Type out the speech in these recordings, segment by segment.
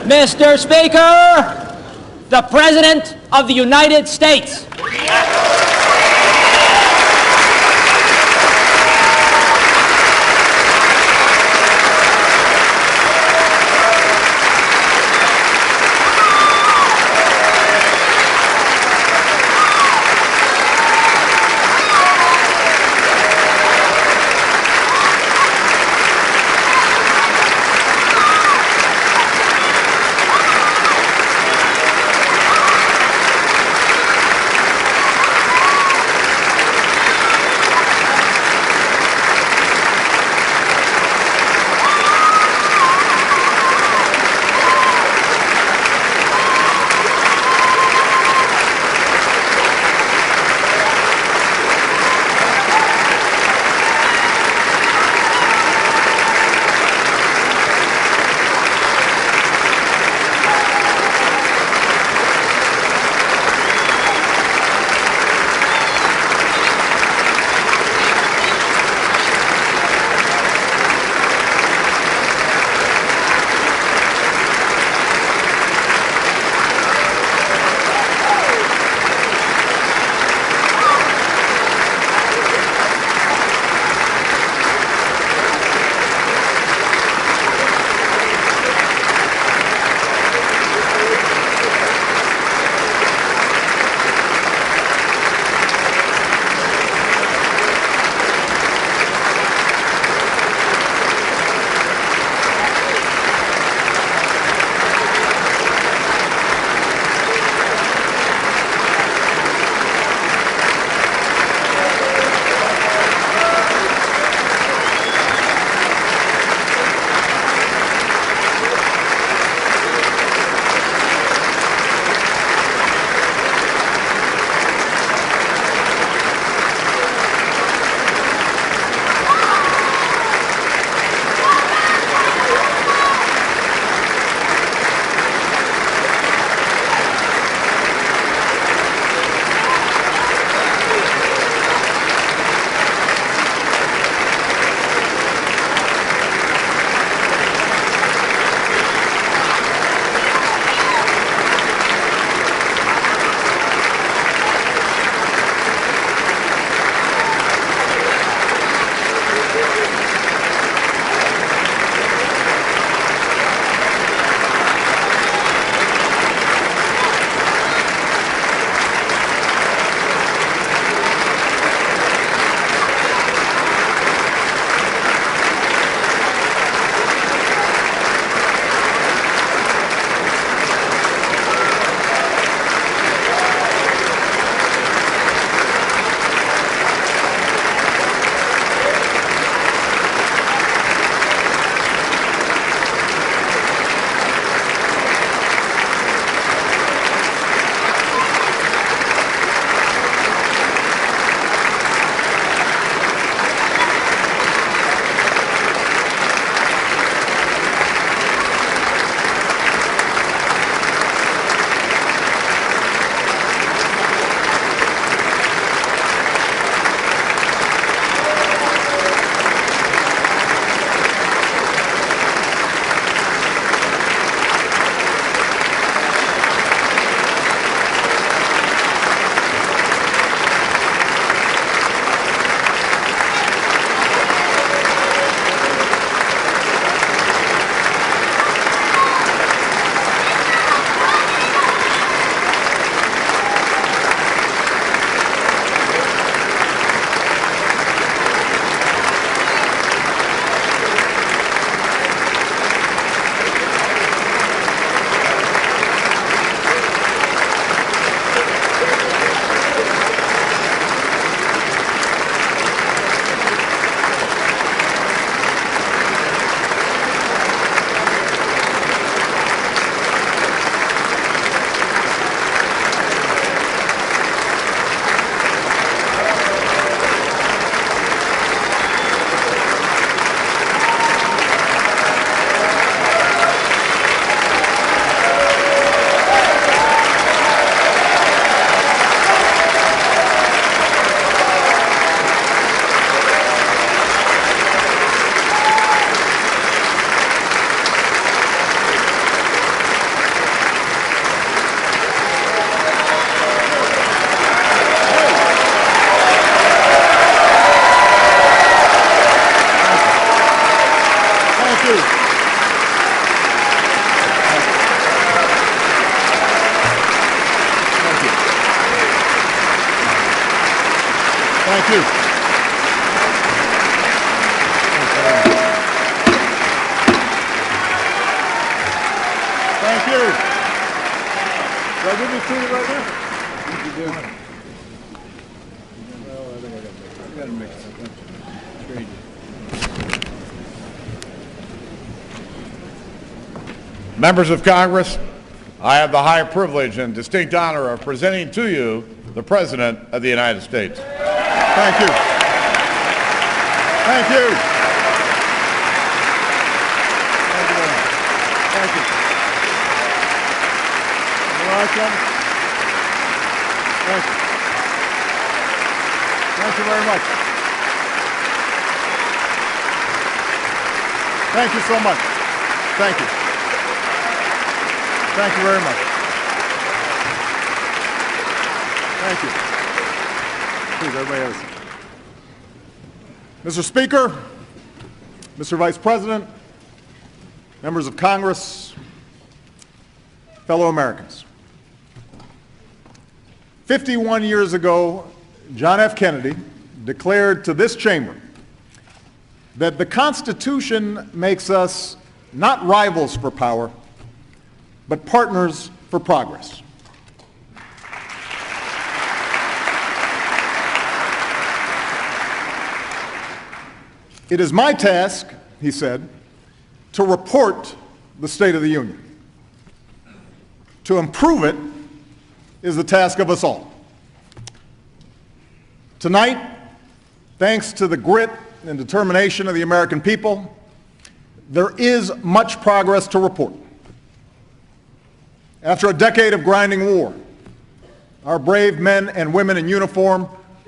Mr. Speaker, the President of the United States. Thank you. Thank you. Did I give you two right there? I think you did. Well, I think I got to mix it. Trade. Members of Congress, I have the high privilege and distinct honor of presenting to you the President of the United States. Thank you. Thank you. Thank you very much. Thank you. All right, Ken? Thank you. Thank you very much. Thank you so much. Thank you. Thank you very much. Thank you. Please, everybody have a seat. Mr. Speaker, Mr. Vice President, members of Congress, fellow Americans. 51 years ago, John F. Kennedy declared to this chamber that the Constitution makes us not rivals for power, but partners for progress. It is my task, he said, to report the State of the Union. To improve it is the task of us all. Tonight, thanks to the grit and determination of the American people, there is much progress to report. After a decade of grinding war, our brave men and women in uniform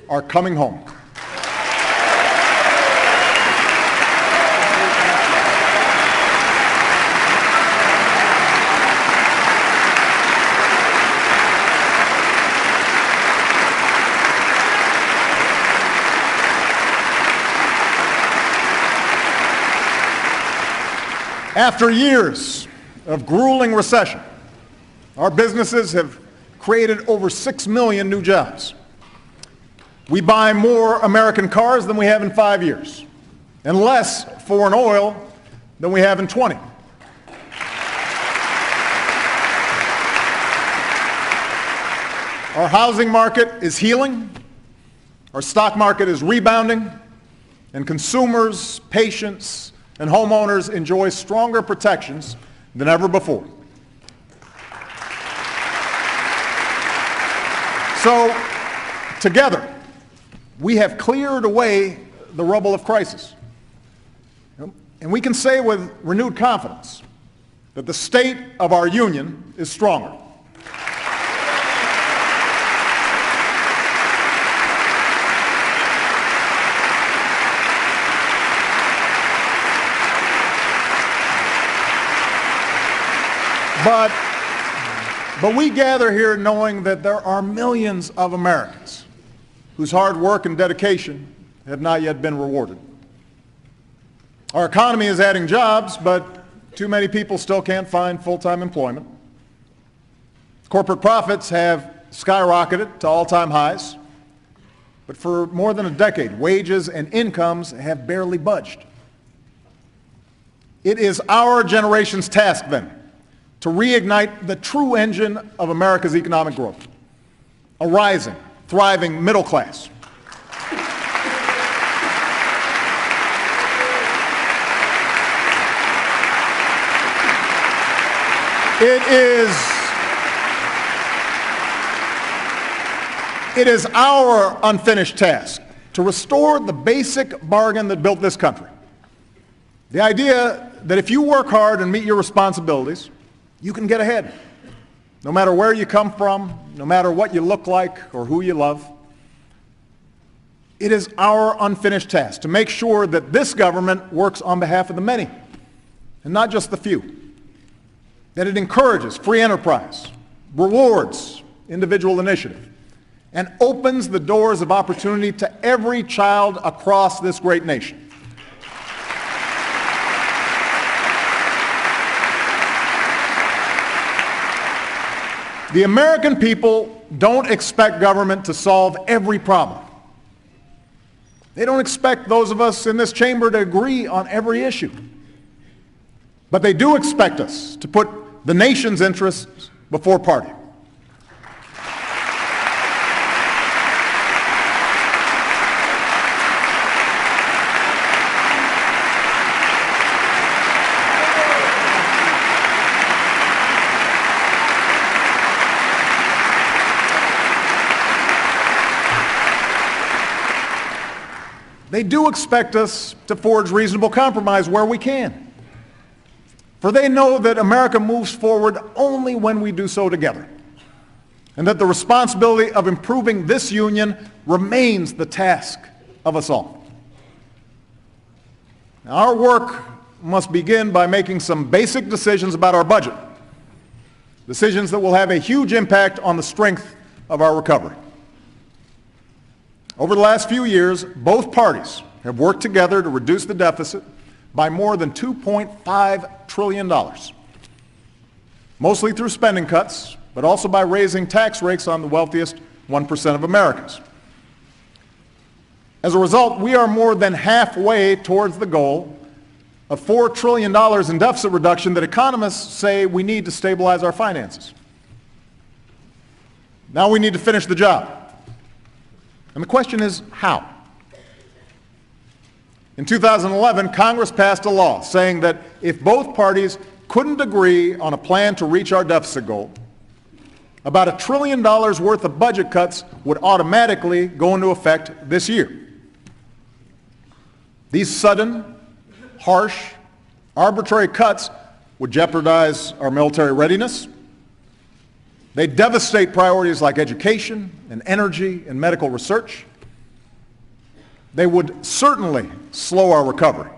are coming home. After years of grueling recession, our businesses have created over 6 million new jobs. We buy more American cars than we have in 5 years, and less foreign oil than we have in 20. Our housing market is healing, our stock market is rebounding, and consumers, patients, and homeowners enjoy stronger protections than ever before. So, together, we have cleared away the rubble of crisis. And we can say with renewed confidence that the state of our union is stronger. But we gather here knowing that there are millions of Americans whose hard work and dedication have not yet been rewarded. Our economy is adding jobs, but too many people still can't find full-time employment. Corporate profits have skyrocketed to all-time highs, but for more than a decade, wages and incomes have barely budged. It is our generation's task, then, to reignite the true engine of America's economic growth, a rising, thriving middle class. It is our unfinished task to restore the basic bargain that built this country. The idea that if you work hard and meet your responsibilities, you can get ahead, no matter where you come from, no matter what you look like or who you love. It is our unfinished task to make sure that this government works on behalf of the many, and not just the few. That it encourages free enterprise, rewards individual initiative, and opens the doors of opportunity to every child across this great nation. The American people don't expect government to solve every problem. They don't expect those of us in this chamber to agree on every issue. But they do expect us to put the nation's interests before party. They do expect us to forge reasonable compromise where we can. For they know that America moves forward only when we do so together, and that the responsibility of improving this union remains the task of us all. Now, our work must begin by making some basic decisions about our budget, decisions that will have a huge impact on the strength of our recovery. Over the last few years, both parties have worked together to reduce the deficit by more than $2.5 trillion, mostly through spending cuts, but also by raising tax rates on the wealthiest 1% of Americans. As a result, we are more than halfway towards the goal of $4 trillion in deficit reduction that economists say we need to stabilize our finances. Now we need to finish the job. And the question is, how? In 2011, Congress passed a law saying that if both parties couldn't agree on a plan to reach our deficit goal, about $1 trillion worth of budget cuts would automatically go into effect this year. These sudden, harsh, arbitrary cuts would jeopardize our military readiness. They devastate priorities like education and energy and medical research. They would certainly slow our recovery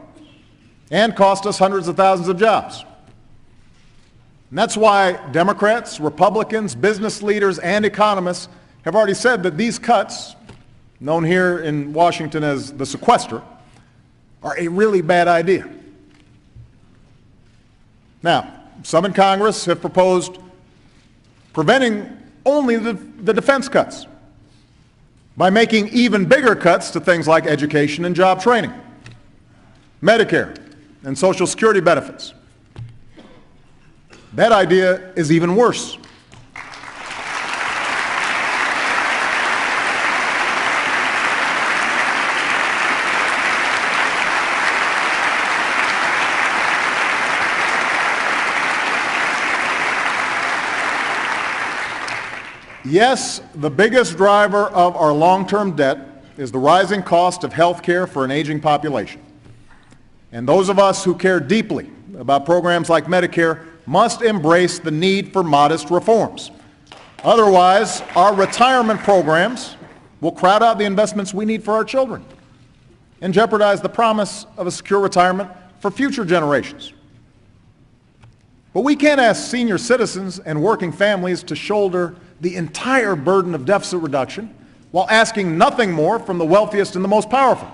and cost us hundreds of thousands of jobs. And that's why Democrats, Republicans, business leaders, and economists have already said that these cuts, known here in Washington as the sequester, are a really bad idea. Now, some in Congress have proposed preventing only the defense cuts by making even bigger cuts to things like education and job training, Medicare, and Social Security benefits. That idea is even worse. Yes, the biggest driver of our long-term debt is the rising cost of health care for an aging population. And those of us who care deeply about programs like Medicare must embrace the need for modest reforms. Otherwise, our retirement programs will crowd out the investments we need for our children and jeopardize the promise of a secure retirement for future generations. But we can't ask senior citizens and working families to shoulder the entire burden of deficit reduction while asking nothing more from the wealthiest and the most powerful.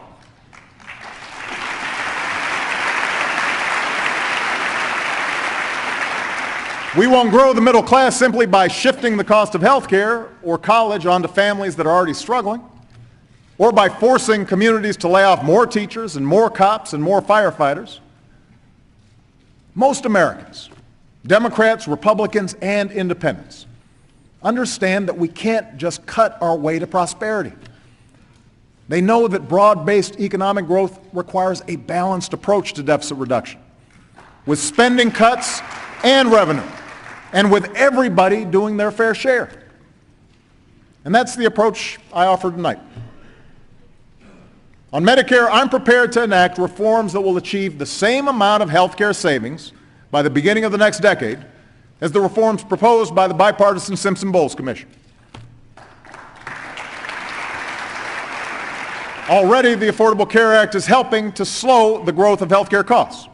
We won't grow the middle class simply by shifting the cost of health care or college onto families that are already struggling, or by forcing communities to lay off more teachers and more cops and more firefighters. Most Americans, Democrats, Republicans, and independents, understand that we can't just cut our way to prosperity. They know that broad-based economic growth requires a balanced approach to deficit reduction, with spending cuts and revenue, and with everybody doing their fair share. And that's the approach I offer tonight. On Medicare, I'm prepared to enact reforms that will achieve the same amount of health care savings by the beginning of the next decade as the reforms proposed by the bipartisan Simpson-Bowles Commission. Already, the Affordable Care Act is helping to slow the growth of health care costs.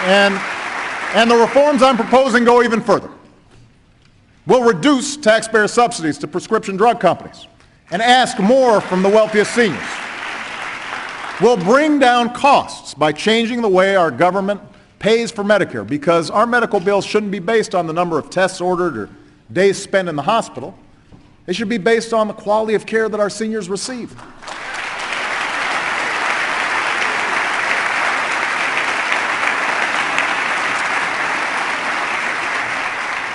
And the reforms I'm proposing go even further. We'll reduce taxpayer subsidies to prescription drug companies and ask more from the wealthiest seniors. We'll bring down costs by changing the way our government pays for Medicare, because our medical bills shouldn't be based on the number of tests ordered or days spent in the hospital. They should be based on the quality of care that our seniors receive.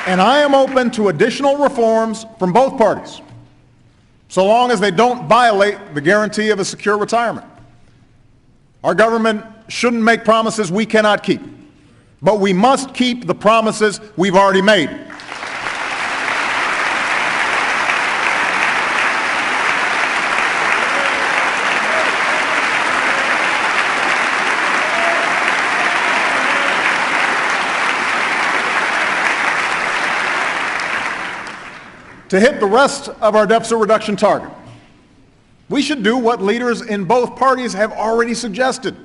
And I am open to additional reforms from both parties, so long as they don't violate the guarantee of a secure retirement. Our government shouldn't make promises we cannot keep, but we must keep the promises we've already made. To hit the rest of our deficit reduction target, we should do what leaders in both parties have already suggested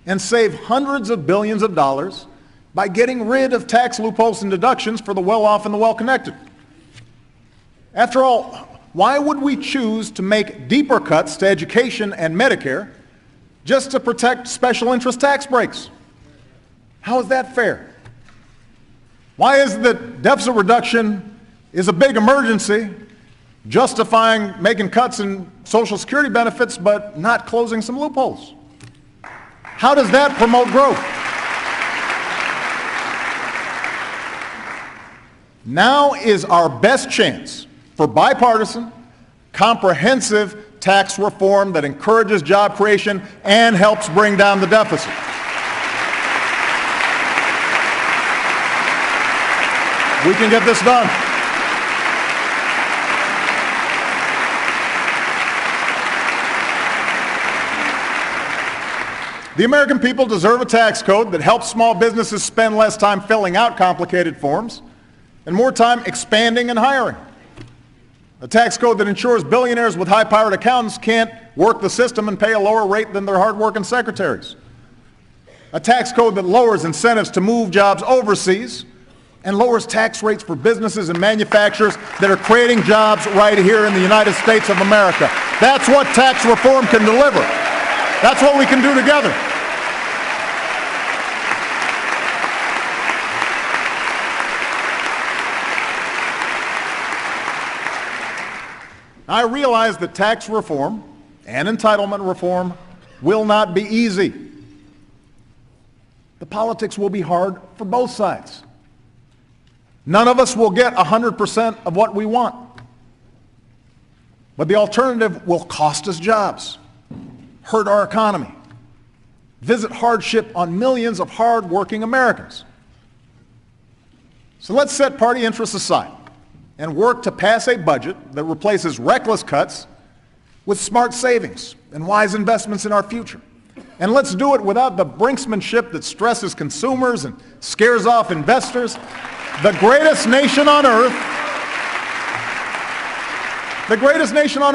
and save hundreds of billions of dollars by getting rid of tax loopholes and deductions for the well-off and the well-connected. After all, why would we choose to make deeper cuts to education and Medicare just to protect special interest tax breaks? How is that fair? Why is the deficit reduction is a big emergency, justifying making cuts in Social Security benefits but not closing some loopholes? How does that promote growth? Now is our best chance for bipartisan, comprehensive tax reform that encourages job creation and helps bring down the deficit. We can get this done. The American people deserve a tax code that helps small businesses spend less time filling out complicated forms and more time expanding and hiring. A tax code that ensures billionaires with high-powered accountants can't work the system and pay a lower rate than their hard-working secretaries. A tax code that lowers incentives to move jobs overseas and lowers tax rates for businesses and manufacturers that are creating jobs right here in the United States of America. That's what tax reform can deliver. That's what we can do together. I realize that tax reform and entitlement reform will not be easy. The politics will be hard for both sides. None of us will get 100% of what we want. But the alternative will cost us jobs, hurt our economy, visit hardship on millions of hard-working Americans. So let's set party interests aside and work to pass a budget that replaces reckless cuts with smart savings and wise investments in our future. And let's do it without the brinksmanship that stresses consumers and scares off investors. The greatest nation on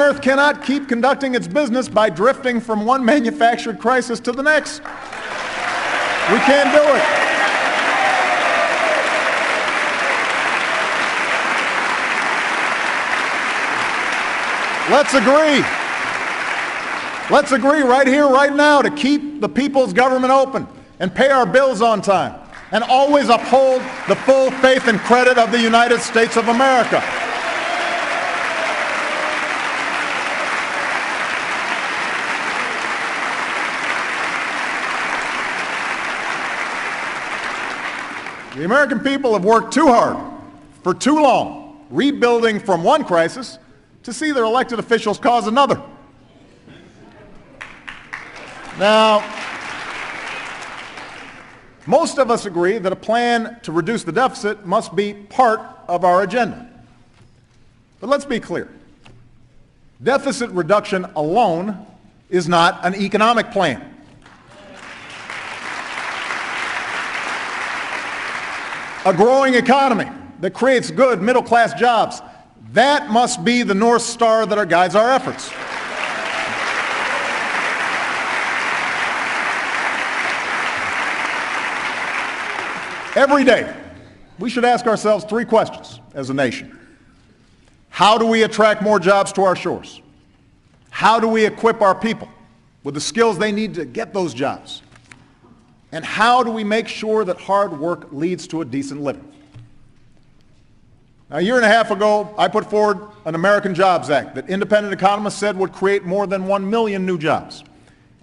earth cannot keep conducting its business by drifting from one manufactured crisis to the next. We can't do it. Let's agree. Let's agree right here, right now, to keep the people's government open and pay our bills on time and always uphold the full faith and credit of the United States of America. The American people have worked too hard for too long, rebuilding from one crisis to see their elected officials cause another. Now, most of us agree that a plan to reduce the deficit must be part of our agenda. But let's be clear. Deficit reduction alone is not an economic plan. A growing economy that creates good middle-class jobs, that must be the North Star that guides our efforts. Every day, we should ask ourselves three questions as a nation. How do we attract more jobs to our shores? How do we equip our people with the skills they need to get those jobs? And how do we make sure that hard work leads to a decent living? A year and a half ago, I put forward an American Jobs Act that independent economists said would create more than 1 million new jobs.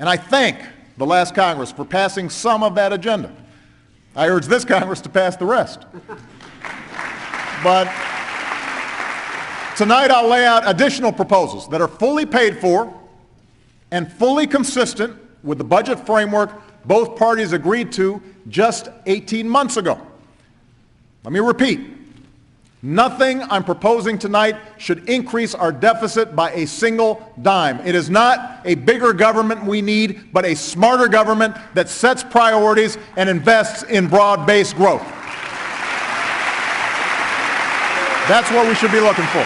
And I thank the last Congress for passing some of that agenda. I urge this Congress to pass the rest. But tonight I'll lay out additional proposals that are fully paid for and fully consistent with the budget framework both parties agreed to just 18 months ago. Let me repeat. Nothing I'm proposing tonight should increase our deficit by a single dime. It is not a bigger government we need, but a smarter government that sets priorities and invests in broad-based growth. That's what we should be looking for.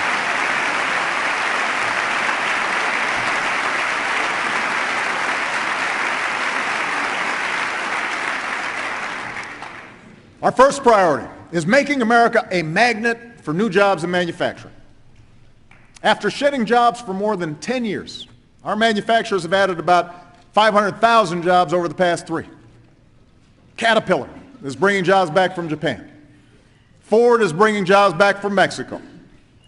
Our first priority is making America a magnet for new jobs in manufacturing. After shedding jobs for more than 10 years, our manufacturers have added about 500,000 jobs over the past 3. Caterpillar is bringing jobs back from Japan. Ford is bringing jobs back from Mexico.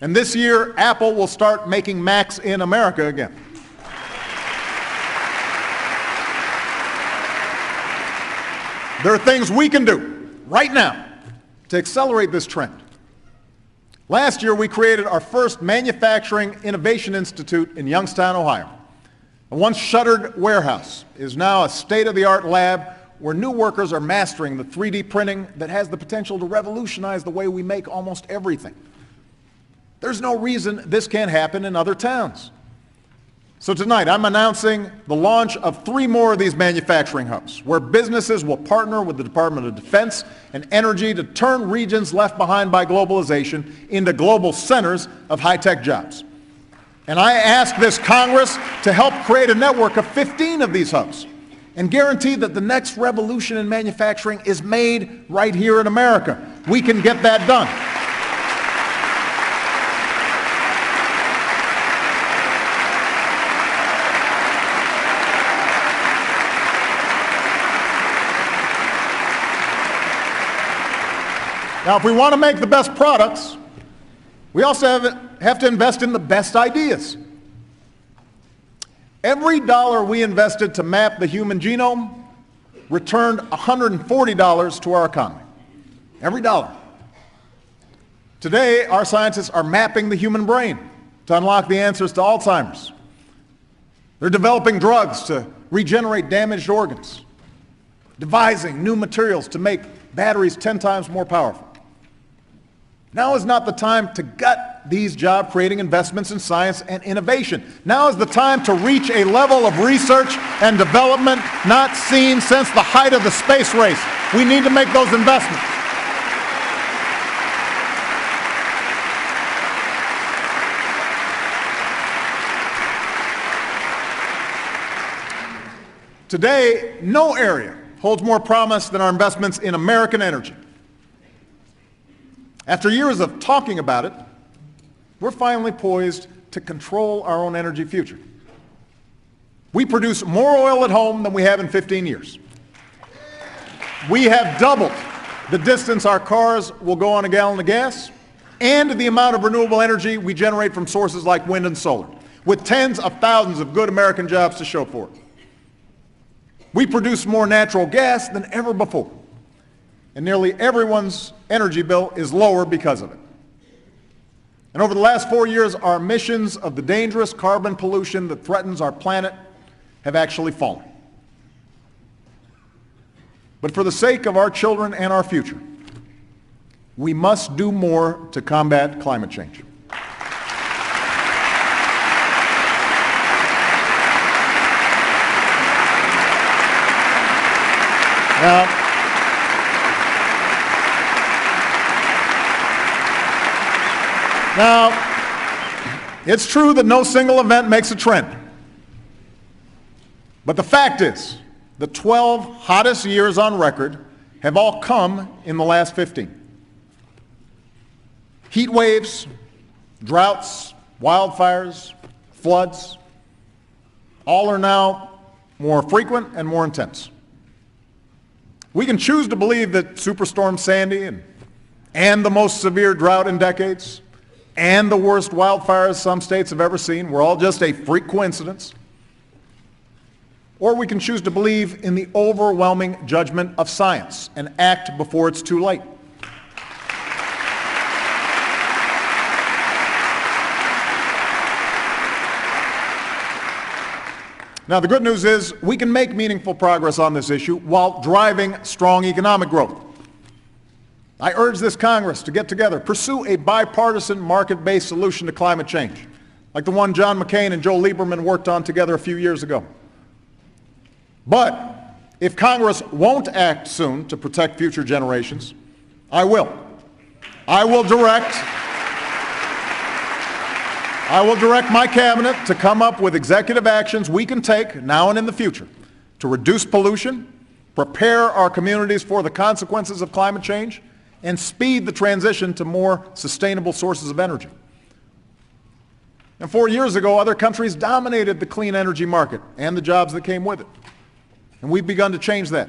And this year, Apple will start making Macs in America again. There are things we can do right now to accelerate this trend. Last year, we created our first Manufacturing Innovation Institute in Youngstown, Ohio. A once shuttered warehouse is now a state-of-the-art lab where new workers are mastering the 3D printing that has the potential to revolutionize the way we make almost everything. There's no reason this can't happen in other towns. So tonight, I'm announcing the launch of 3 more of these manufacturing hubs, where businesses will partner with the Department of Defense and Energy to turn regions left behind by globalization into global centers of high-tech jobs. And I ask this Congress to help create a network of 15 of these hubs and guarantee that the next revolution in manufacturing is made right here in America. We can get that done. Now, if we want to make the best products, we also have to invest in the best ideas. Every dollar we invested to map the human genome returned $140 to our economy. Every dollar. Today, our scientists are mapping the human brain to unlock the answers to Alzheimer's. They're developing drugs to regenerate damaged organs, devising new materials to make batteries 10 times more powerful. Now is not the time to gut these job-creating investments in science and innovation. Now is the time to reach a level of research and development not seen since the height of the space race. We need to make those investments. Today, no area holds more promise than our investments in American energy. After years of talking about it, we're finally poised to control our own energy future. We produce more oil at home than we have in 15 years. We have doubled the distance our cars will go on a gallon of gas and the amount of renewable energy we generate from sources like wind and solar, with tens of thousands of good American jobs to show for it. We produce more natural gas than ever before, and nearly everyone's energy bill is lower because of it. And over the last 4 years, our emissions of the dangerous carbon pollution that threatens our planet have actually fallen. But for the sake of our children and our future, we must do more to combat climate change. Now, it's true that no single event makes a trend. But the fact is, the 12 hottest years on record have all come in the last 15. Heat waves, droughts, wildfires, floods, all are now more frequent and more intense. We can choose to believe that Superstorm Sandy and and the most severe drought in decades, and the worst wildfires some states have ever seen were all just a freak coincidence. Or we can choose to believe in the overwhelming judgment of science and act before it's too late. Now, the good news is we can make meaningful progress on this issue while driving strong economic growth. I urge this Congress to get together, pursue a bipartisan market-based solution to climate change, like the one John McCain and Joe Lieberman worked on together a few years ago. But if Congress won't act soon to protect future generations, I will. I will direct my cabinet to come up with executive actions we can take now and in the future to reduce pollution, prepare our communities for the consequences of climate change, and speed the transition to more sustainable sources of energy. And 4 years ago, other countries dominated the clean energy market and the jobs that came with it. And we've begun to change that.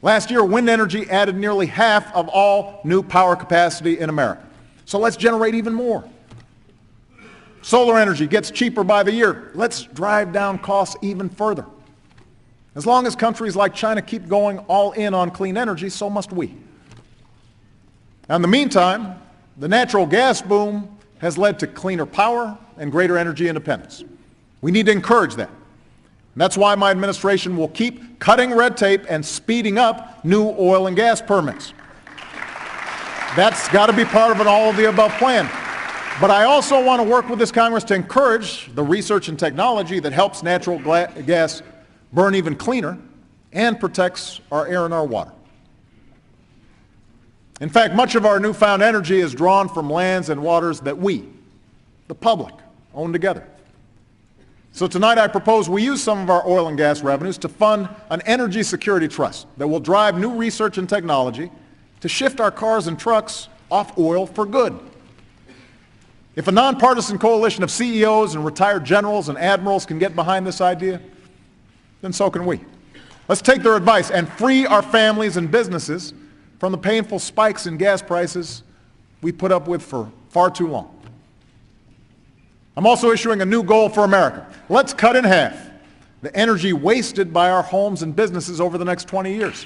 Last year, wind energy added nearly half of all new power capacity in America. So let's generate even more. Solar energy gets cheaper by the year. Let's drive down costs even further. As long as countries like China keep going all in on clean energy, so must we. Now, in the meantime, the natural gas boom has led to cleaner power and greater energy independence. We need to encourage that. And that's why my administration will keep cutting red tape and speeding up new oil and gas permits. That's got to be part of an all-of-the-above plan. But I also want to work with this Congress to encourage the research and technology that helps natural gas burn even cleaner and protects our air and our water. In fact, much of our newfound energy is drawn from lands and waters that we, the public, own together. So tonight I propose we use some of our oil and gas revenues to fund an energy security trust that will drive new research and technology to shift our cars and trucks off oil for good. If a nonpartisan coalition of CEOs and retired generals and admirals can get behind this idea, then so can we. Let's take their advice and free our families and businesses from the painful spikes in gas prices we put up with for far too long. I'm also issuing a new goal for America. Let's cut in half the energy wasted by our homes and businesses over the next 20 years.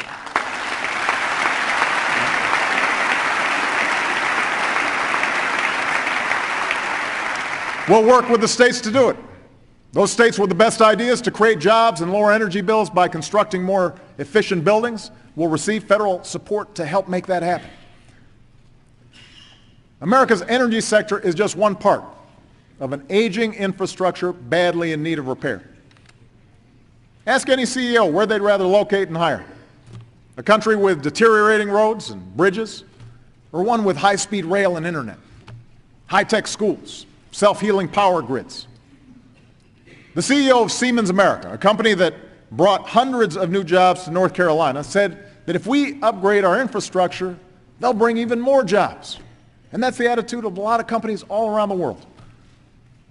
We'll work with the states to do it. Those states with the best ideas to create jobs and lower energy bills by constructing more efficient buildings will receive federal support to help make that happen. America's energy sector is just one part of an aging infrastructure badly in need of repair. Ask any CEO where they'd rather locate and hire. A country with deteriorating roads and bridges, or one with high-speed rail and internet, high-tech schools, self-healing power grids. The CEO of Siemens America, a company that brought hundreds of new jobs to North Carolina, said that if we upgrade our infrastructure, they'll bring even more jobs. And that's the attitude of a lot of companies all around the world.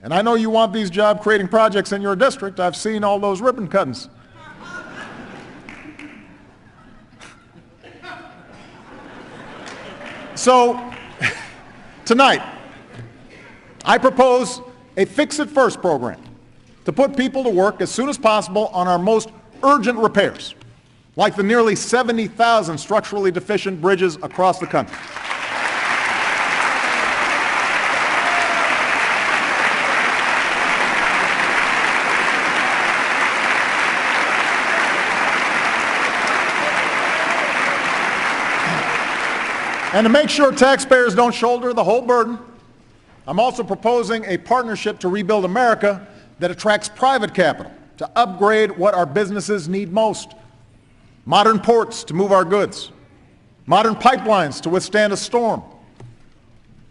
And I know you want these job-creating projects in your district. I've seen all those ribbon cuttings. So, tonight, I propose a Fix-It-First program to put people to work as soon as possible on our most urgent repairs, like the nearly 70,000 structurally deficient bridges across the country. And to make sure taxpayers don't shoulder the whole burden, I'm also proposing a partnership to rebuild America that attracts private capital to upgrade what our businesses need most. Modern ports to move our goods, modern pipelines to withstand a storm,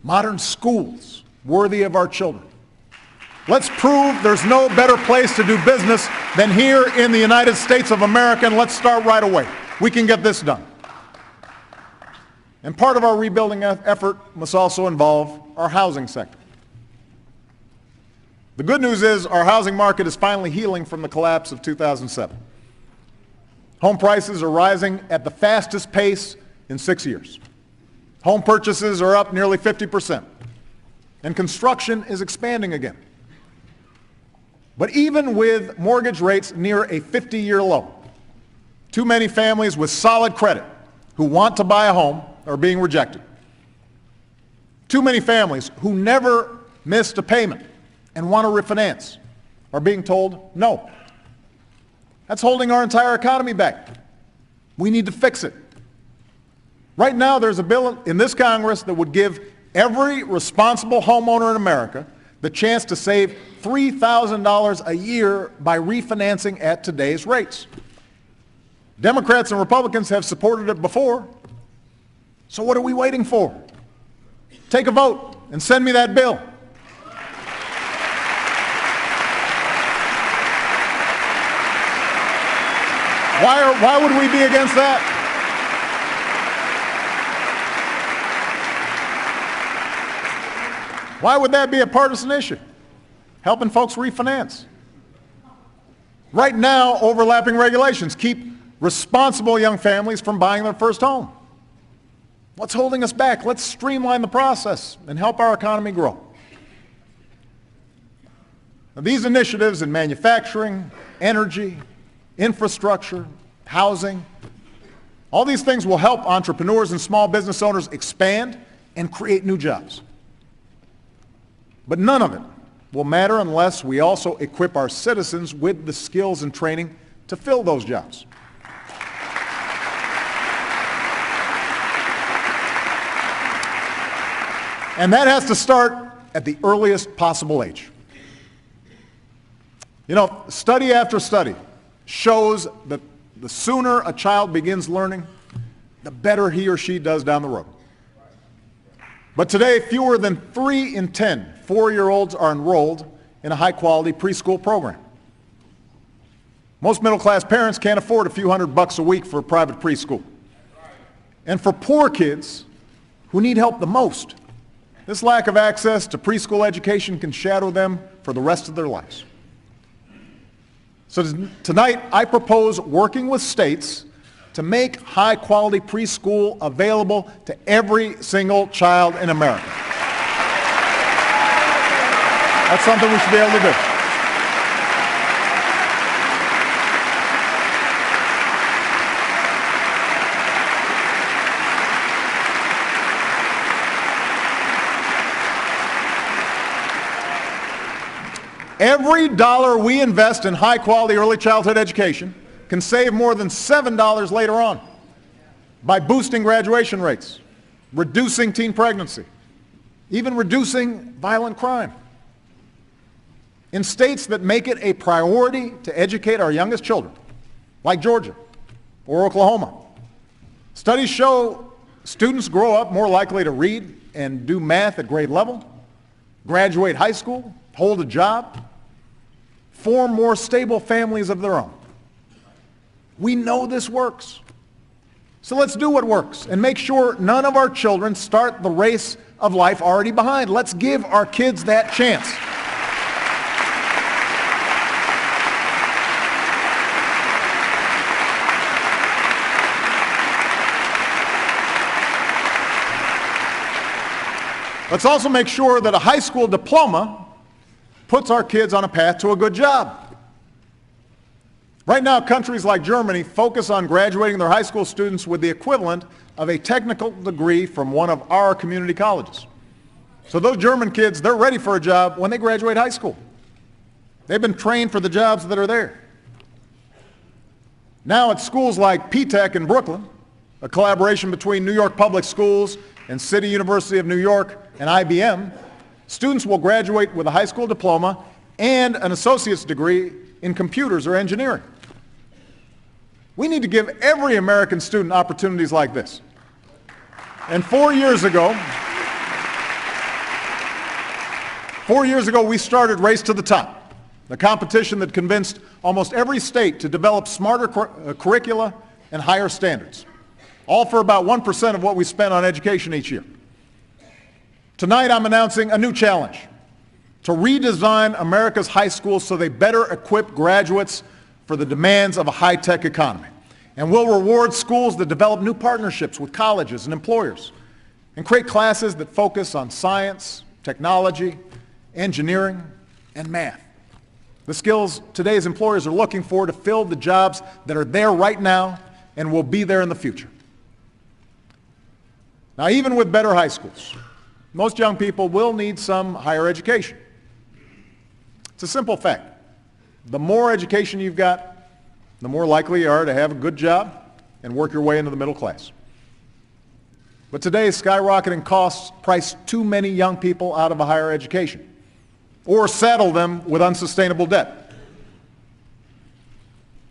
modern schools worthy of our children. Let's prove there's no better place to do business than here in the United States of America, and let's start right away. We can get this done. And part of our rebuilding effort must also involve our housing sector. The good news is our housing market is finally healing from the collapse of 2007. Home prices are rising at the fastest pace in 6 years. Home purchases are up nearly 50%, and construction is expanding again. But even with mortgage rates near a 50-year low, too many families with solid credit who want to buy a home are being rejected. Too many families who never missed a payment and want to refinance are being told no. That's holding our entire economy back. We need to fix it. Right now, there's a bill in this Congress that would give every responsible homeowner in America the chance to save $3,000 a year by refinancing at today's rates. Democrats and Republicans have supported it before, so what are we waiting for? Take a vote and send me that bill. Why would we be against that? Why would that be a partisan issue? Helping folks refinance. Right now, overlapping regulations keep responsible young families from buying their first home. What's holding us back? Let's streamline the process and help our economy grow. Now, these initiatives in manufacturing, energy, infrastructure, housing, all these things will help entrepreneurs and small business owners expand and create new jobs. But none of it will matter unless we also equip our citizens with the skills and training to fill those jobs. And that has to start at the earliest possible age. You know, study after study shows that the sooner a child begins learning, the better he or she does down the road. But today, fewer than 3 in 10 4-year-olds are enrolled in a high-quality preschool program. Most middle-class parents can't afford a few $100 a week for a private preschool. And for poor kids who need help the most, this lack of access to preschool education can shadow them for the rest of their lives. So tonight, I propose working with states to make high-quality preschool available to every single child in America. That's something we should be able to do. Every dollar we invest in high-quality early childhood education can save more than $7 later on by boosting graduation rates, reducing teen pregnancy, even reducing violent crime. In states that make it a priority to educate our youngest children, like Georgia or Oklahoma, studies show students grow up more likely to read and do math at grade level, graduate high school, hold a job, form more stable families of their own. We know this works. So let's do what works and make sure none of our children start the race of life already behind. Let's give our kids that chance. Let's also make sure that a high school diploma puts our kids on a path to a good job. Right now, countries like Germany focus on graduating their high school students with the equivalent of a technical degree from one of our community colleges. So those German kids, they're ready for a job when they graduate high school. They've been trained for the jobs that are there. Now at schools like P-Tech in Brooklyn, a collaboration between New York Public Schools and City University of New York and IBM, students will graduate with a high school diploma and an associate's degree in computers or engineering. We need to give every American student opportunities like this. And 4 years ago, we started Race to the Top, the competition that convinced almost every state to develop smarter curricula and higher standards, all for about 1% of what we spend on education each year. Tonight, I'm announcing a new challenge to redesign America's high schools so they better equip graduates for the demands of a high-tech economy. And we'll reward schools that develop new partnerships with colleges and employers and create classes that focus on science, technology, engineering, and math. The skills today's employers are looking for to fill the jobs that are there right now and will be there in the future. Now, even with better high schools, most young people will need some higher education. It's a simple fact. The more education you've got, the more likely you are to have a good job and work your way into the middle class. But today's skyrocketing costs price too many young people out of a higher education or saddle them with unsustainable debt.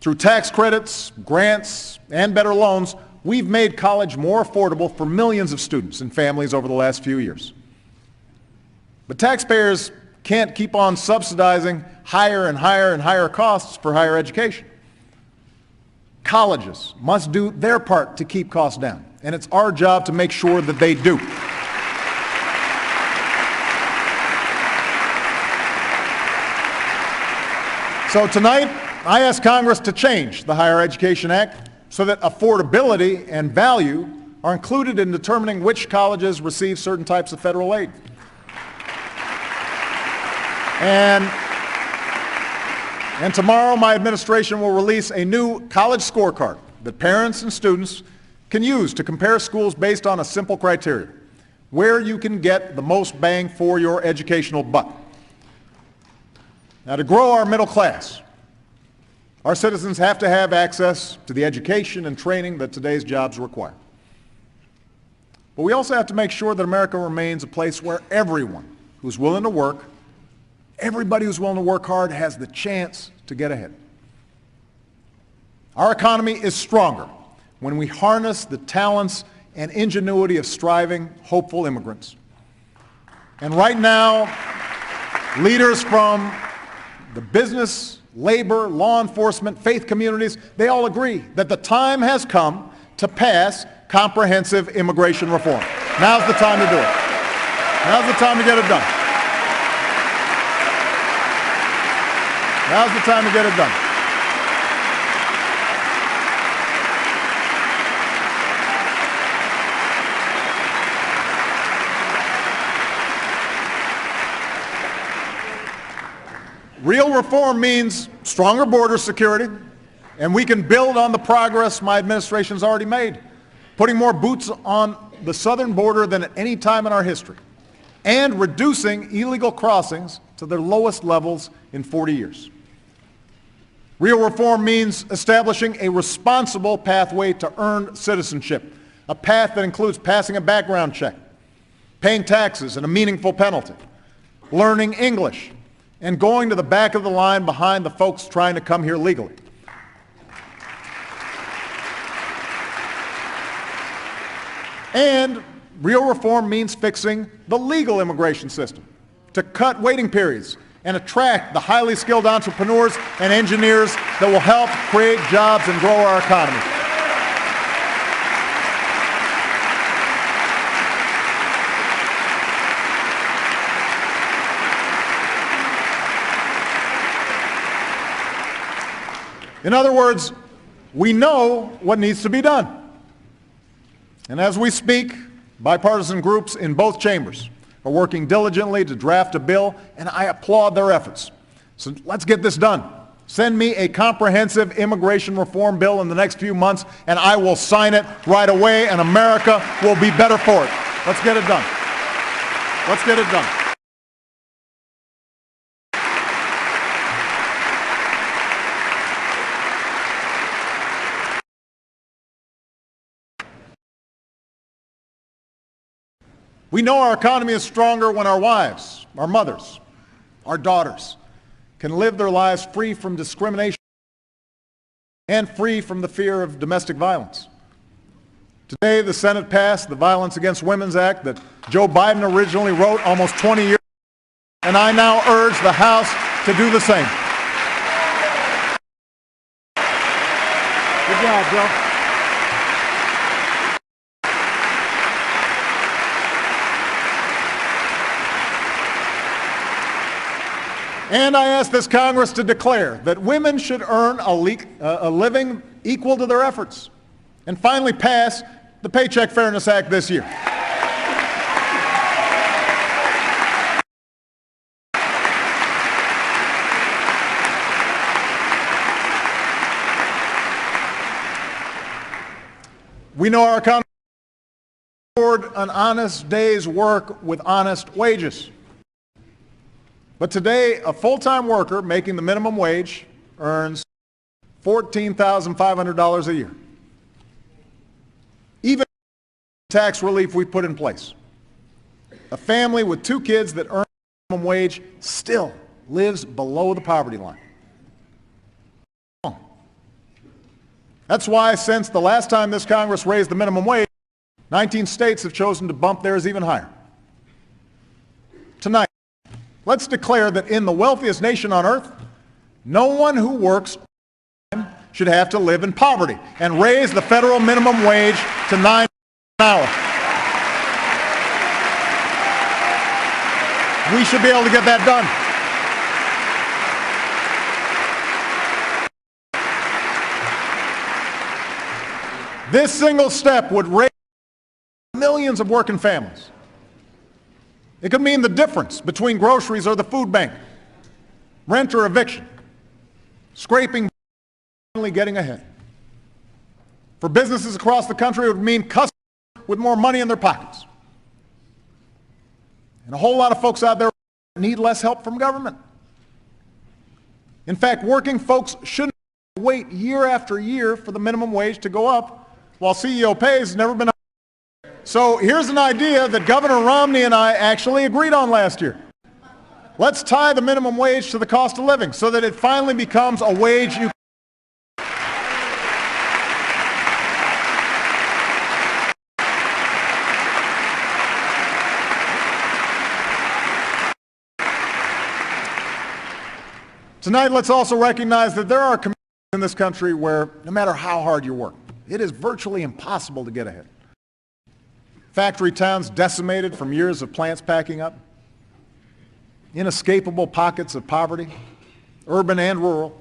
Through tax credits, grants, and better loans, we've made college more affordable for millions of students and families over the last few years. But taxpayers can't keep on subsidizing higher and higher and higher costs for higher education. Colleges must do their part to keep costs down, and it's our job to make sure that they do. So tonight, I ask Congress to change the Higher Education Act so that affordability and value are included in determining which colleges receive certain types of federal aid. And tomorrow, my administration will release a new college scorecard that parents and students can use to compare schools based on a simple criteria: where you can get the most bang for your educational buck. Now, to grow our middle class, our citizens have to have access to the education and training that today's jobs require. But we also have to make sure that America remains a place where everyone who's willing to work, everybody who's willing to work hard, has the chance to get ahead. Our economy is stronger when we harness the talents and ingenuity of striving, hopeful immigrants. And right now, leaders from the business, labor, law enforcement, faith communities, they all agree that the time has come to pass comprehensive immigration reform. Now's the time to do it. Now's the time to get it done. Now's the time to get it done. Real reform means stronger border security, and we can build on the progress my administration's already made, putting more boots on the southern border than at any time in our history, and reducing illegal crossings to their lowest levels in 40 years. Real reform means establishing a responsible pathway to earned citizenship, a path that includes passing a background check, paying taxes and a meaningful penalty, learning English, and going to the back of the line behind the folks trying to come here legally. And real reform means fixing the legal immigration system to cut waiting periods and attract the highly skilled entrepreneurs and engineers that will help create jobs and grow our economy. In other words, we know what needs to be done. And as we speak, bipartisan groups in both chambers are working diligently to draft a bill, and I applaud their efforts. So let's get this done. Send me a comprehensive immigration reform bill in the next few months, and I will sign it right away, and America will be better for it. Let's get it done. Let's get it done. We know our economy is stronger when our wives, our mothers, our daughters can live their lives free from discrimination and free from the fear of domestic violence. Today, the Senate passed the Violence Against Women's Act that Joe Biden originally wrote almost 20 years ago, and I now urge the House to do the same. Good job, Joe. And I ask this Congress to declare that women should earn a living equal to their efforts, and finally pass the Paycheck Fairness Act this year. We know our economy can afford an honest day's work with honest wages. But today, a full-time worker making the minimum wage earns $14,500 a year. Even the tax relief we put in place, a family with 2 kids that earn minimum wage still lives below the poverty line. That's why since the last time this Congress raised the minimum wage, 19 states have chosen to bump theirs even higher. Tonight, let's declare that in the wealthiest nation on earth, no one who works should have to live in poverty, and raise the federal minimum wage to $9 an hour. We should be able to get that done. This single step would raise millions of working families. It could mean the difference between groceries or the food bank, rent or eviction, scraping, finally getting ahead. For businesses across the country, it would mean customers with more money in their pockets. And a whole lot of folks out there need less help from government. In fact, working folks shouldn't wait year after year for the minimum wage to go up, while CEO pay has never been up. So here's an idea that Governor Romney and I actually agreed on last year. Let's tie the minimum wage to the cost of living so that it finally becomes a wage you Tonight, let's also recognize that there are communities in this country where, no matter how hard you work, it is virtually impossible to get ahead. Factory towns decimated from years of plants packing up, inescapable pockets of poverty, urban and rural,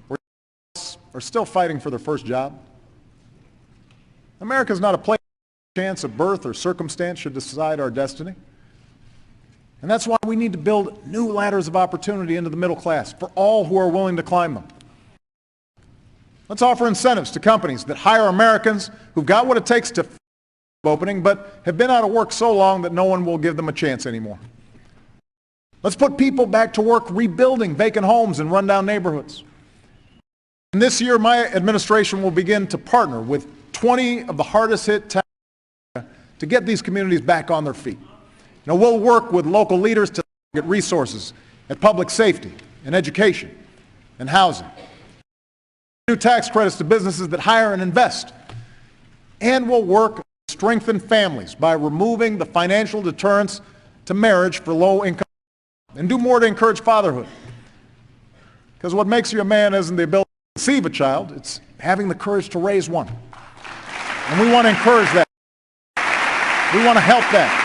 where are still fighting for their first job. America is not a place where chance of birth or circumstance should decide our destiny. And that's why we need to build new ladders of opportunity into the middle class for all who are willing to climb them. Let's offer incentives to companies that hire Americans who've got what it takes to opening but have been out of work so long that no one will give them a chance anymore. Let's put people back to work rebuilding vacant homes in rundown neighborhoods. And this year, my administration will begin to partner with 20 of the hardest hit towns to get these communities back on their feet. Now, we'll work with local leaders to get resources at public safety and education and housing. New tax credits to businesses that hire and invest. And we'll work to strengthen families by removing the financial deterrence to marriage for low-income and do more to encourage fatherhood. Because what makes you a man isn't the ability to conceive a child, it's having the courage to raise one. And we want to encourage that. We want to help that.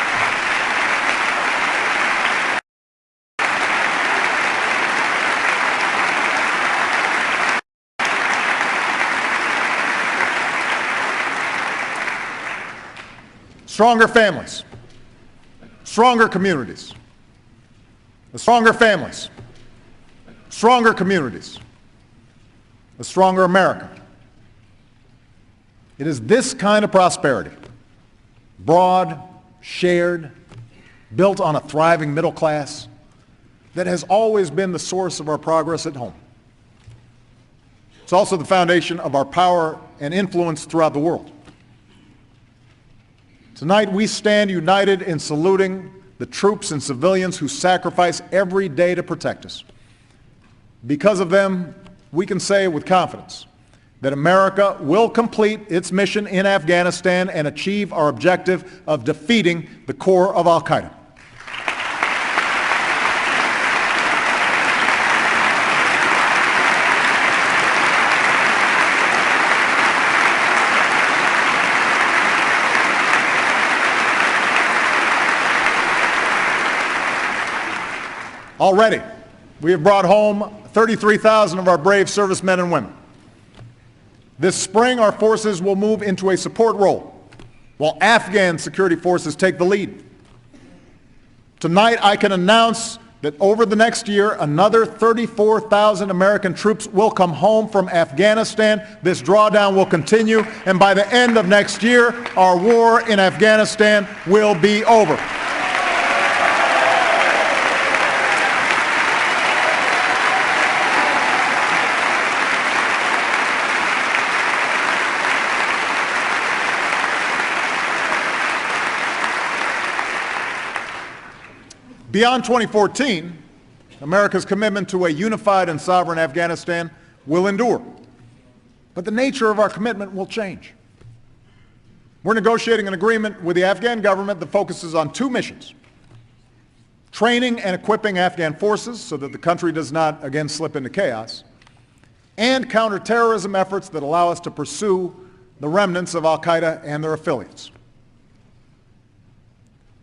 Stronger families, stronger communities, stronger families, stronger communities, a stronger America. It is this kind of prosperity, broad, shared, built on a thriving middle class, that has always been the source of our progress at home. It's also the foundation of our power and influence throughout the world. Tonight, we stand united in saluting the troops and civilians who sacrifice every day to protect us. Because of them, we can say with confidence that America will complete its mission in Afghanistan and achieve our objective of defeating the core of al-Qaeda. Already, we have brought home 33,000 of our brave servicemen and women. This spring, our forces will move into a support role, while Afghan security forces take the lead. Tonight, I can announce that over the next year, another 34,000 American troops will come home from Afghanistan. This drawdown will continue, and by the end of next year, our war in Afghanistan will be over. Beyond 2014, America's commitment to a unified and sovereign Afghanistan will endure. But the nature of our commitment will change. We're negotiating an agreement with the Afghan government that focuses on two missions: training and equipping Afghan forces so that the country does not again slip into chaos, and counterterrorism efforts that allow us to pursue the remnants of al-Qaeda and their affiliates.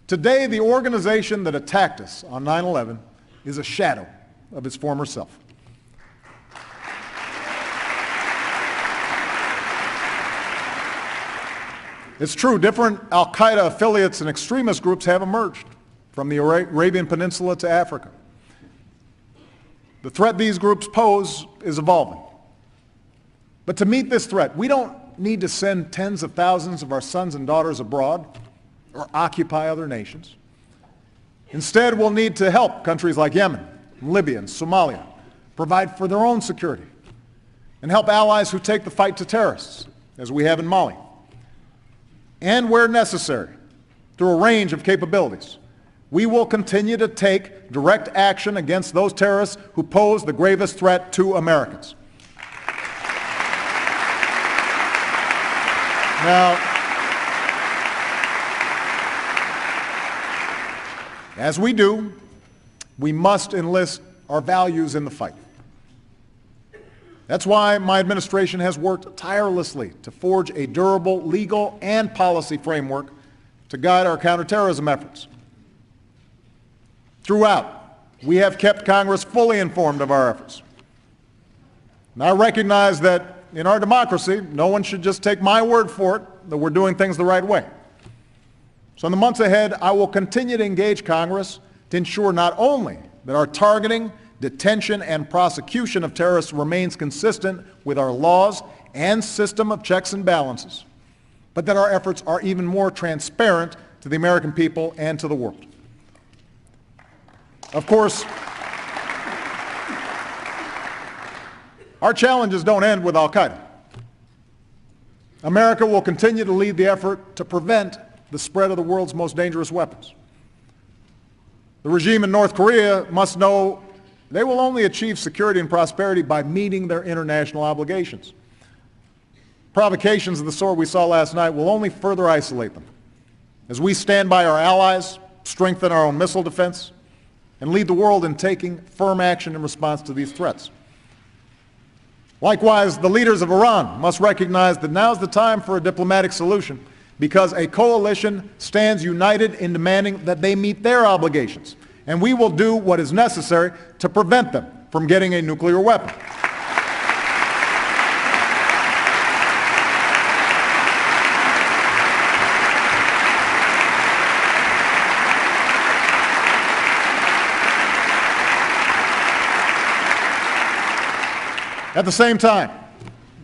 Today, the organization that attacked us on 9/11 is a shadow of its former self. It's true, different al-Qaeda affiliates and extremist groups have emerged from the Arabian Peninsula to Africa. The threat these groups pose is evolving. But to meet this threat, we don't need to send tens of thousands of our sons and daughters abroad or occupy other nations. Instead, we'll need to help countries like Yemen, Libya, and Somalia provide for their own security, and help allies who take the fight to terrorists, as we have in Mali. And where necessary, through a range of capabilities, we will continue to take direct action against those terrorists who pose the gravest threat to Americans. Now, as we do, we must enlist our values in the fight. That's why my administration has worked tirelessly to forge a durable legal and policy framework to guide our counterterrorism efforts. Throughout, we have kept Congress fully informed of our efforts. And I recognize that in our democracy, no one should just take my word for it that we're doing things the right way. So in the months ahead, I will continue to engage Congress to ensure not only that our targeting, detention, and prosecution of terrorists remains consistent with our laws and system of checks and balances, but that our efforts are even more transparent to the American people and to the world. Of course, our challenges don't end with al-Qaeda. America will continue to lead the effort to prevent the spread of the world's most dangerous weapons. The regime in North Korea must know they will only achieve security and prosperity by meeting their international obligations. Provocations of the sort we saw last night will only further isolate them as we stand by our allies, strengthen our own missile defense, and lead the world in taking firm action in response to these threats. Likewise, the leaders of Iran must recognize that now's the time for a diplomatic solution, because a coalition stands united in demanding that they meet their obligations, and we will do what is necessary to prevent them from getting a nuclear weapon. At the same time,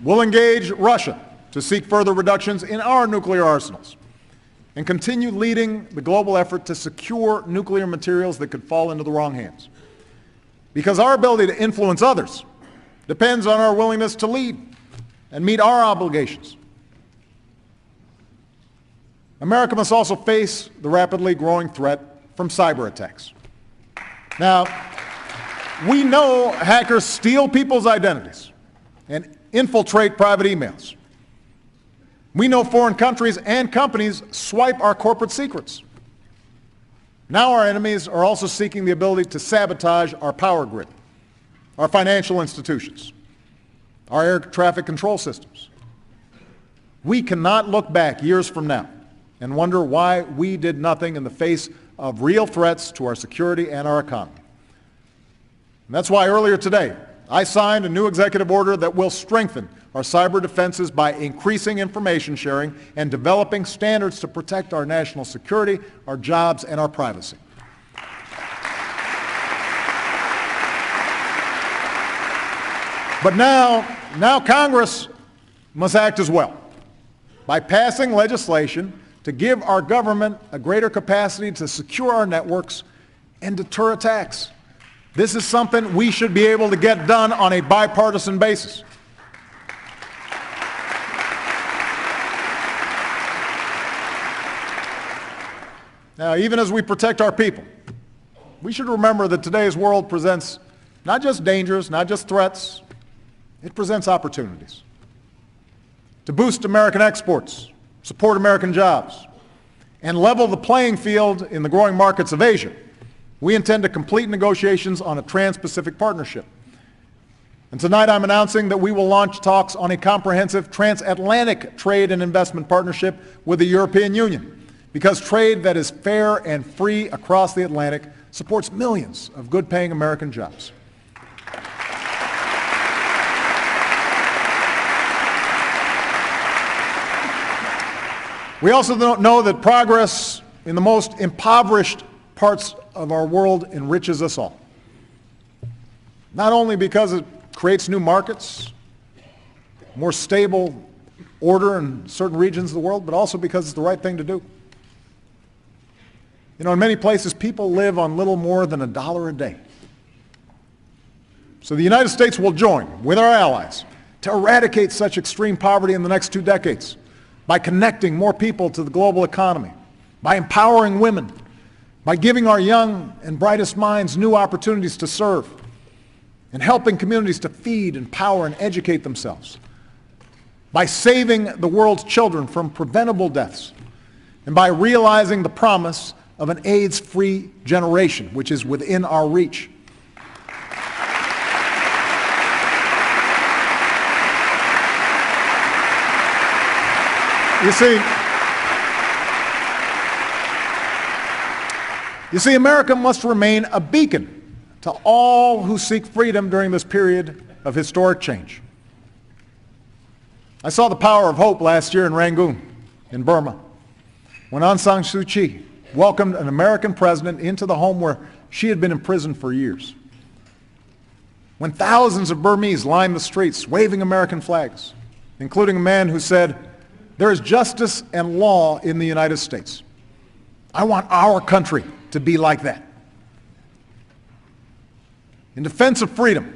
we'll engage Russia to seek further reductions in our nuclear arsenals and continue leading the global effort to secure nuclear materials that could fall into the wrong hands. Because our ability to influence others depends on our willingness to lead and meet our obligations. America must also face the rapidly growing threat from cyber attacks. Now, we know hackers steal people's identities and infiltrate private emails. We know foreign countries and companies swipe our corporate secrets. Now our enemies are also seeking the ability to sabotage our power grid, our financial institutions, our air traffic control systems. We cannot look back years from now and wonder why we did nothing in the face of real threats to our security and our economy. And that's why earlier today, I signed a new executive order that will strengthen our cyber defenses by increasing information sharing and developing standards to protect our national security, our jobs, and our privacy. But now Congress must act as well by passing legislation to give our government a greater capacity to secure our networks and deter attacks. This is something we should be able to get done on a bipartisan basis. Now, even as we protect our people, we should remember that today's world presents not just dangers, not just threats, it presents opportunities to boost American exports, support American jobs, and level the playing field in the growing markets of Asia. We intend to complete negotiations on a Trans-Pacific partnership. And tonight I'm announcing that we will launch talks on a comprehensive transatlantic trade and investment partnership with the European Union, because trade that is fair and free across the Atlantic supports millions of good-paying American jobs. We also know that progress in the most impoverished parts of our world enriches us all. Not only because it creates new markets, more stable order in certain regions of the world, but also because it's the right thing to do. You know, in many places, people live on little more than $1 a day. So the United States will join with our allies to eradicate such extreme poverty in the next 2 decades by connecting more people to the global economy, by empowering women, by giving our young and brightest minds new opportunities to serve, and helping communities to feed, empower, and educate themselves, by saving the world's children from preventable deaths, and by realizing the promise of an AIDS-free generation, which is within our reach. You see, America must remain a beacon to all who seek freedom during this period of historic change. I saw the power of hope last year in Rangoon, in Burma, when Aung San Suu Kyi welcomed an American president into the home where she had been imprisoned for years. When thousands of Burmese lined the streets waving American flags, including a man who said, "There is justice and law in the United States. I want our country to be like that." In defense of freedom,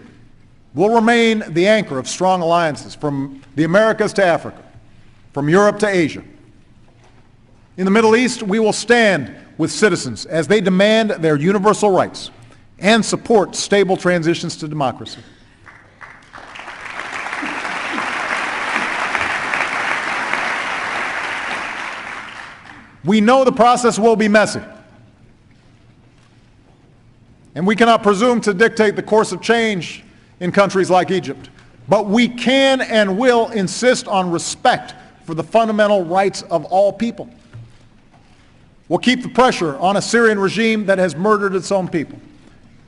we'll remain the anchor of strong alliances from the Americas to Africa, from Europe to Asia. In the Middle East, we will stand with citizens as they demand their universal rights and support stable transitions to democracy. We know the process will be messy, and we cannot presume to dictate the course of change in countries like Egypt, but we can and will insist on respect for the fundamental rights of all people. We'll keep the pressure on a Syrian regime that has murdered its own people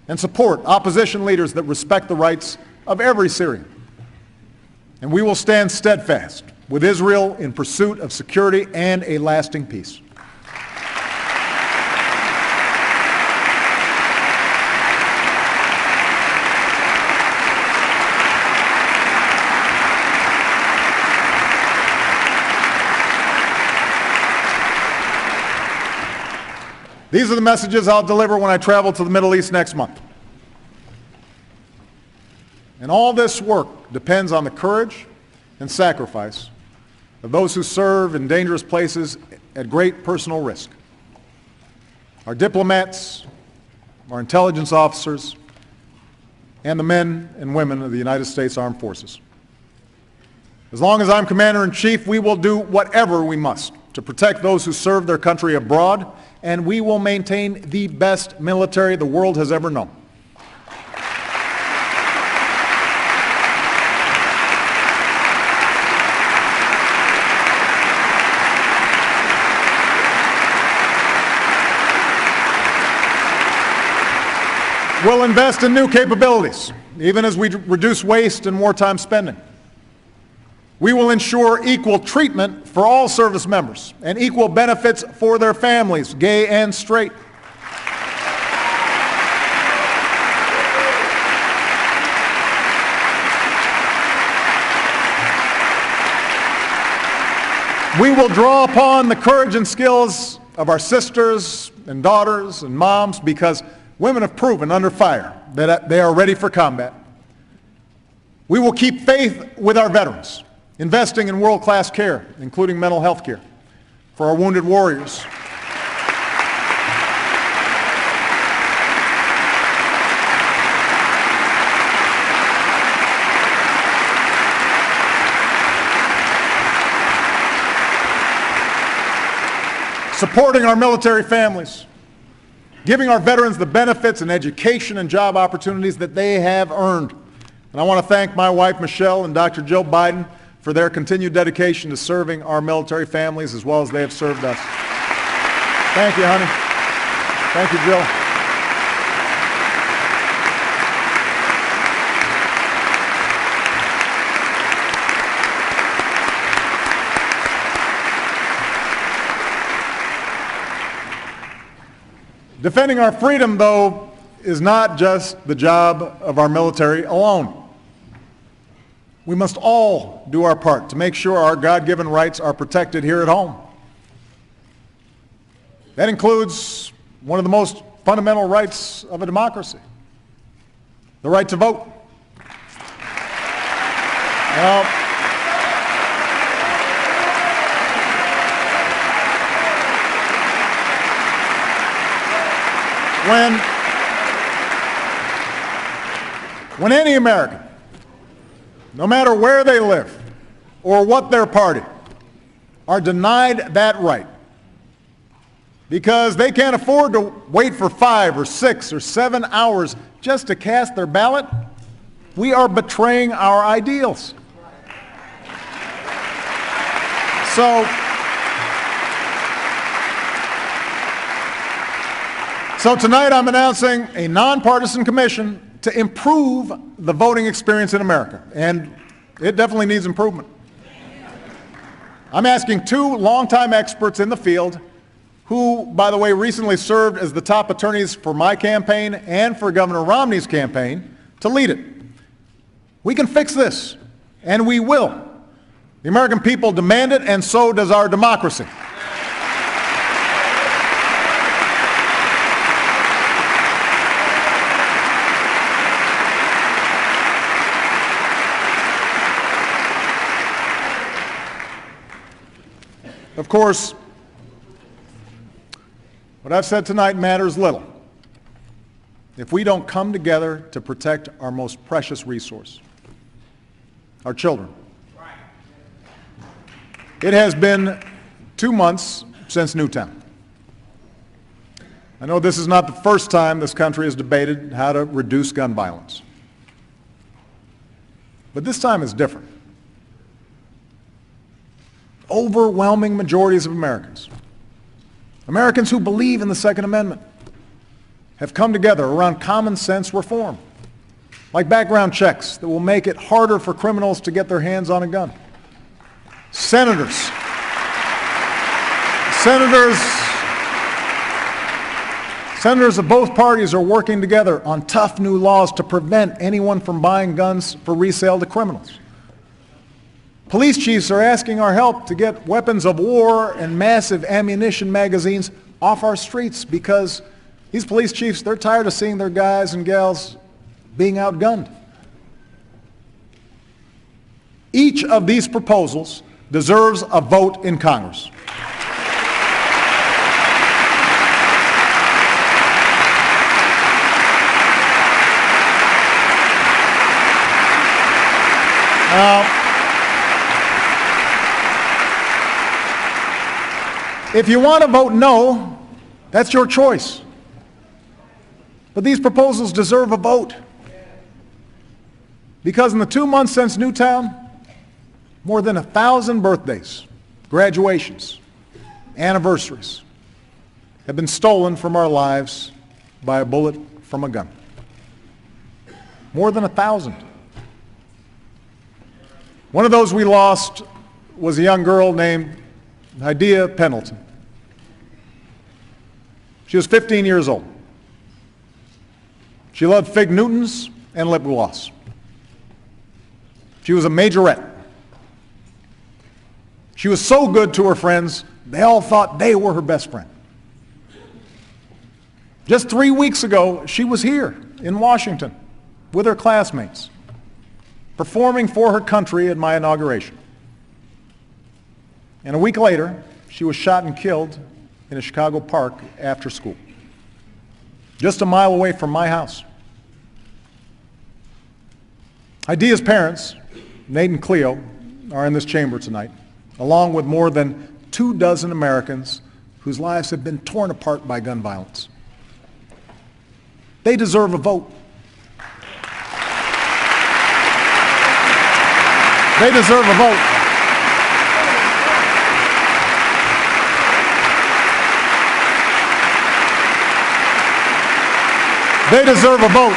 and support opposition leaders that respect the rights of every Syrian. And we will stand steadfast with Israel in pursuit of security and a lasting peace. These are the messages I'll deliver when I travel to the Middle East next month. And all this work depends on the courage and sacrifice of those who serve in dangerous places at great personal risk. Our diplomats, our intelligence officers, and the men and women of the United States Armed Forces. As long as I'm Commander-in-Chief, we will do whatever we must to protect those who serve their country abroad, and we will maintain the best military the world has ever known. We'll invest in new capabilities, even as we reduce waste and wartime spending. We will ensure equal treatment for all service members and equal benefits for their families, gay and straight. We will draw upon the courage and skills of our sisters and daughters and moms, because women have proven under fire that they are ready for combat. We will keep faith with our veterans, investing in world-class care, including mental health care for our wounded warriors. Supporting our military families, giving our veterans the benefits and education and job opportunities that they have earned. And I want to thank my wife, Michelle, and Dr. Jill Biden for their continued dedication to serving our military families as well as they have served us. Thank you, honey. Thank you, Jill. Defending our freedom, though, is not just the job of our military alone. We must all do our part to make sure our God-given rights are protected here at home. That includes one of the most fundamental rights of a democracy, the right to vote. Now, when any American, no matter where they live or what their party, are denied that right because they can't afford to wait for 5 or 6 or 7 hours just to cast their ballot, we are betraying our ideals. So tonight I'm announcing a nonpartisan commission to improve the voting experience in America, and it definitely needs improvement. I'm asking 2 longtime experts in the field who, by the way, recently served as the top attorneys for my campaign and for Governor Romney's campaign to lead it. We can fix this, and we will. The American people demand it, and so does our democracy. Of course, what I've said tonight matters little if we don't come together to protect our most precious resource, our children. It has been 2 months since Newtown. I know this is not the first time this country has debated how to reduce gun violence, but this time is different. Overwhelming majorities of Americans who believe in the Second Amendment, have come together around common sense reform, like background checks that will make it harder for criminals to get their hands on a gun. Senators of both parties are working together on tough new laws to prevent anyone from buying guns for resale to criminals. Police chiefs are asking our help to get weapons of war and massive ammunition magazines off our streets because these police chiefs, they're tired of seeing their guys and gals being outgunned. Each of these proposals deserves a vote in Congress. Now, if you want to vote no, that's your choice. But these proposals deserve a vote. Because in the 2 months since Newtown, more than 1,000 birthdays, graduations, anniversaries have been stolen from our lives by a bullet from a gun. More than 1,000. One of those we lost was a young girl named Idea Pendleton. She was 15 years old. She loved fig Newtons and lip gloss. She was a majorette. She was so good to her friends, they all thought they were her best friend. Just 3 weeks ago, she was here in Washington with her classmates, performing for her country at my inauguration. And a week later, she was shot and killed in a Chicago park after school, just a mile away from my house. Idea's parents, Nate and Cleo, are in this chamber tonight, along with more than 24 Americans whose lives have been torn apart by gun violence. They deserve a vote. They deserve a vote. They deserve a vote.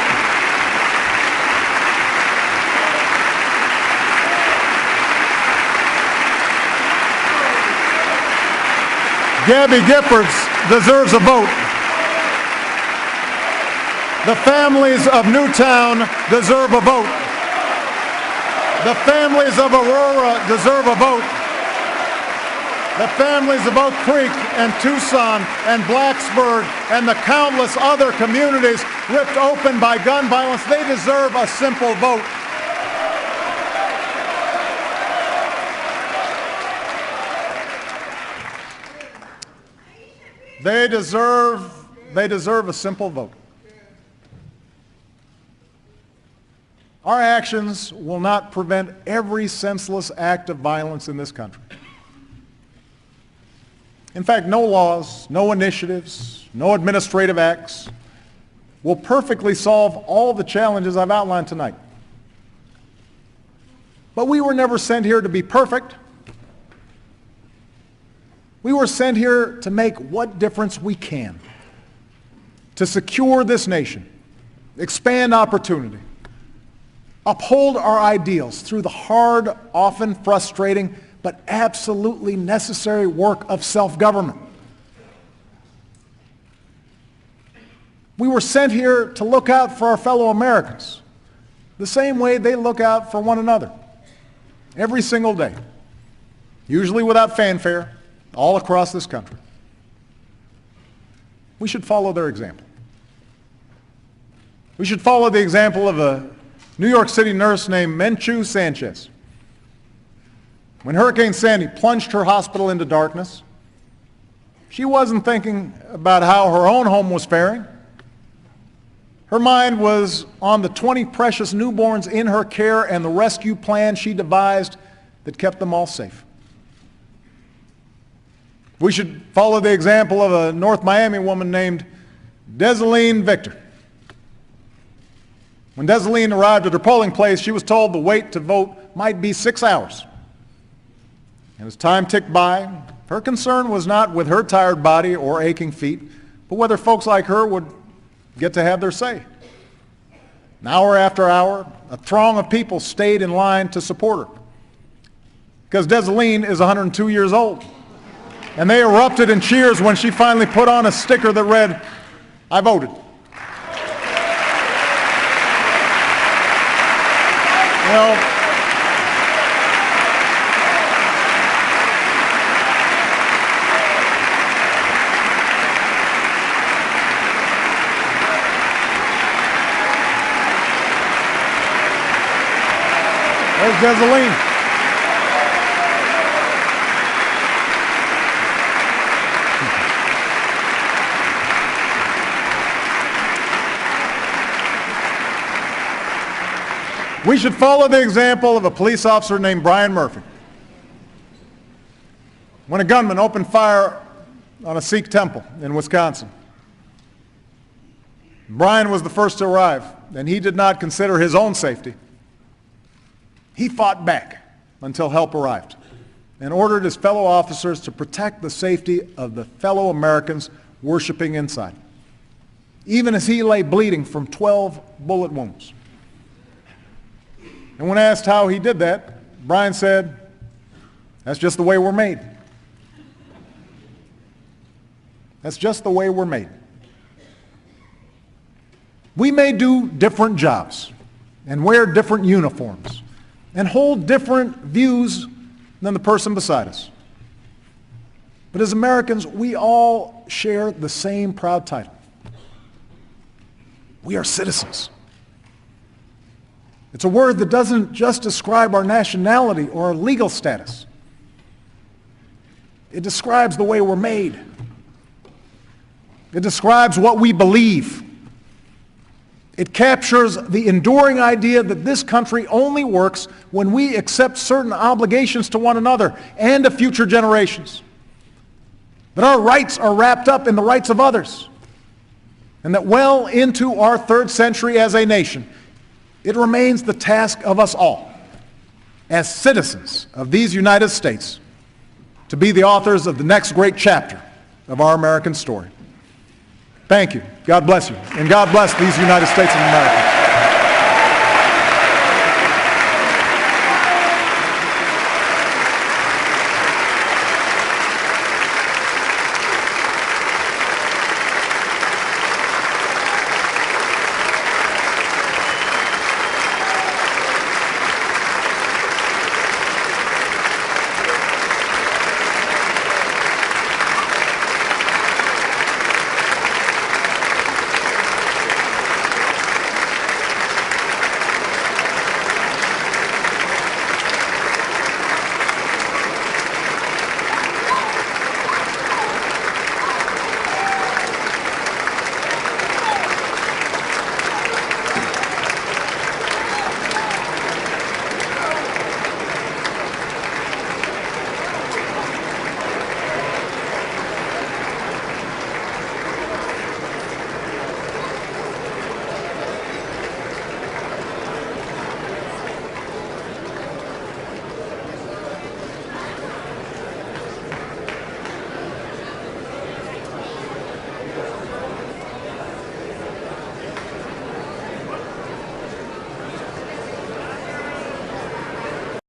Gabby Giffords deserves a vote. The families of Newtown deserve a vote. The families of Aurora deserve a vote. The families of Oak Creek and Tucson and Blacksburg and the countless other communities ripped open by gun violence, they deserve a simple vote. They deserve a simple vote. Our actions will not prevent every senseless act of violence in this country. In fact, no laws, no initiatives, no administrative acts will perfectly solve all the challenges I've outlined tonight. But we were never sent here to be perfect. We were sent here to make what difference we can, to secure this nation, expand opportunity, uphold our ideals through the hard, often frustrating, but absolutely necessary work of self-government. We were sent here to look out for our fellow Americans the same way they look out for one another every single day, usually without fanfare, all across this country. We should follow their example. We should follow the example of a New York City nurse named Menchu Sanchez. When Hurricane Sandy plunged her hospital into darkness, she wasn't thinking about how her own home was faring. Her mind was on the 20 precious newborns in her care and the rescue plan she devised that kept them all safe. We should follow the example of a North Miami woman named Desaline Victor. When Desaline arrived at her polling place, she was told the wait to vote might be 6 hours. And as time ticked by, her concern was not with her tired body or aching feet, but whether folks like her would get to have their say. And hour after hour, a throng of people stayed in line to support her. Because Desaline is 102 years old. And they erupted in cheers when she finally put on a sticker that read, "I voted." Well, there's Desaline. We should follow the example of a police officer named Brian Murphy. When a gunman opened fire on a Sikh temple in Wisconsin, Brian was the first to arrive, and he did not consider his own safety. He fought back until help arrived and ordered his fellow officers to protect the safety of the fellow Americans worshiping inside, even as he lay bleeding from 12 bullet wounds. And when asked how he did that, Brian said, "That's just the way we're made. That's just the way we're made." We may do different jobs and wear different uniforms and hold different views than the person beside us. But as Americans, we all share the same proud title. We are citizens. It's a word that doesn't just describe our nationality or our legal status. It describes the way we're made. It describes what we believe. It captures the enduring idea that this country only works when we accept certain obligations to one another and to future generations. That our rights are wrapped up in the rights of others. And that well into our third century as a nation, it remains the task of us all, as citizens of these United States, to be the authors of the next great chapter of our American story. Thank you. God bless you. And God bless these United States of America.